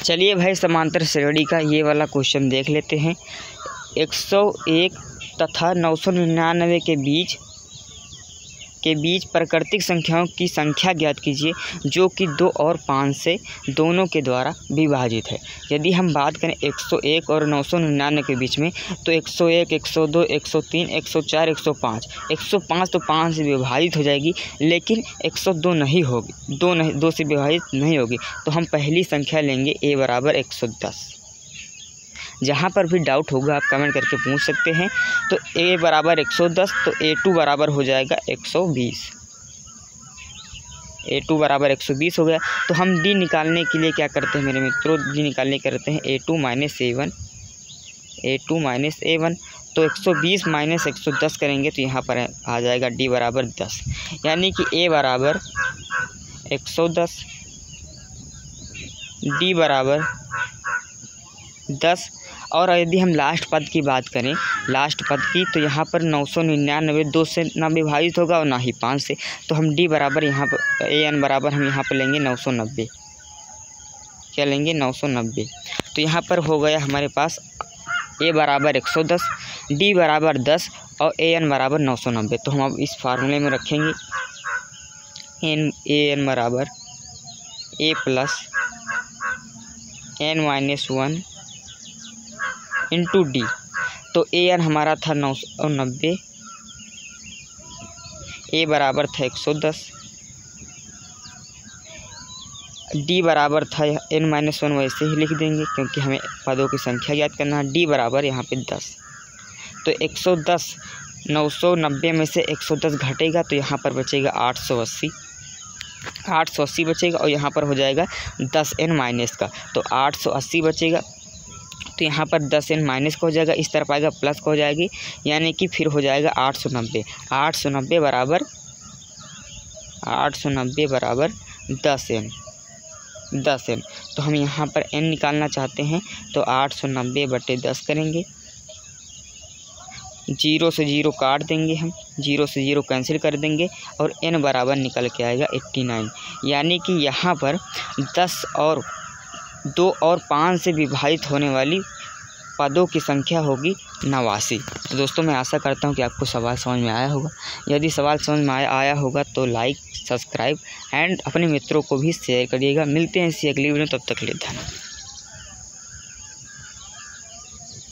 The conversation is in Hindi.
चलिए भाई समांतर श्रेणी का ये वाला क्वेश्चन देख लेते हैं। 101 तथा 999 के बीच प्राकृतिक संख्याओं की संख्या ज्ञात कीजिए जो कि 2 और 5 से दोनों के द्वारा विभाजित है। यदि हम बात करें 101 और 999 के बीच में, तो 101, 102, 103, 104, 105 105 तो 5 से विभाजित हो जाएगी, लेकिन 102 नहीं होगी, 2 से विभाजित नहीं होगी। तो हम पहली संख्या लेंगे a बराबर 110। जहाँ पर भी डाउट होगा आप कमेंट करके पूछ सकते हैं। तो a बराबर 110, तो a2 बराबर हो जाएगा 120। a2 बराबर 120 हो गया। तो हम d निकालने के लिए क्या करते हैं मेरे मित्रों, d निकालने करते हैं a2 माइनस a1। तो 120 माइनस 110 करेंगे तो यहाँ पर आ जाएगा d बराबर 10, यानी कि a बराबर 110, d बराबर 10। और यदि हम लास्ट पद की बात करें, तो यहाँ पर 999 2 से ना विभाजित होगा और ना ही 5 से, तो हम d बराबर यहाँ पर an बराबर हम यहाँ पर लेंगे 990। क्या लेंगे? 990। तो यहाँ पर हो गया हमारे पास a बराबर 110, d बराबर 10 और an बराबर 990। तो हम अब इस फार्मूले में रखेंगे an बराबर a plus n-1 into D. तो an हमारा था 990, a बराबर था 110, d बराबर था n-1 वैसे ही लिख देंगे क्योंकि हमें पदों की संख्या ज्ञात करना है। d बराबर यहाँ पे 10। तो 110 990 में से 110 घटेगा तो यहाँ पर बचेगा 880 बचेगा और यहाँ पर हो जाएगा 10n माइनस का, तो 880 बचेगा। तो यहाँ पर 10n माइनस का हो जाएगा, इस तरफ आएगा प्लस का हो जाएगी, यानी कि फिर हो जाएगा 890 बराबर 10n। तो हम यहाँ पर n निकालना चाहते हैं तो 890/10 करेंगे। 0 से 0 काट देंगे, हम 0 से 0 कैंसिल कर देंगे और n बराबर निकल के आएगा 89, यानी कि यहाँ पर 10 और 2 और 5 से विभाजित होने वाली पदों की संख्या होगी 89। तो दोस्तों मैं आशा करता हूँ कि आपको सवाल समझ में आया होगा। यदि सवाल समझ में आया होगा तो लाइक, सब्सक्राइब एंड अपने मित्रों को भी शेयर करिएगा। मिलते हैं इसी अगली वीडियो, तब तक के लिए धन्यवाद।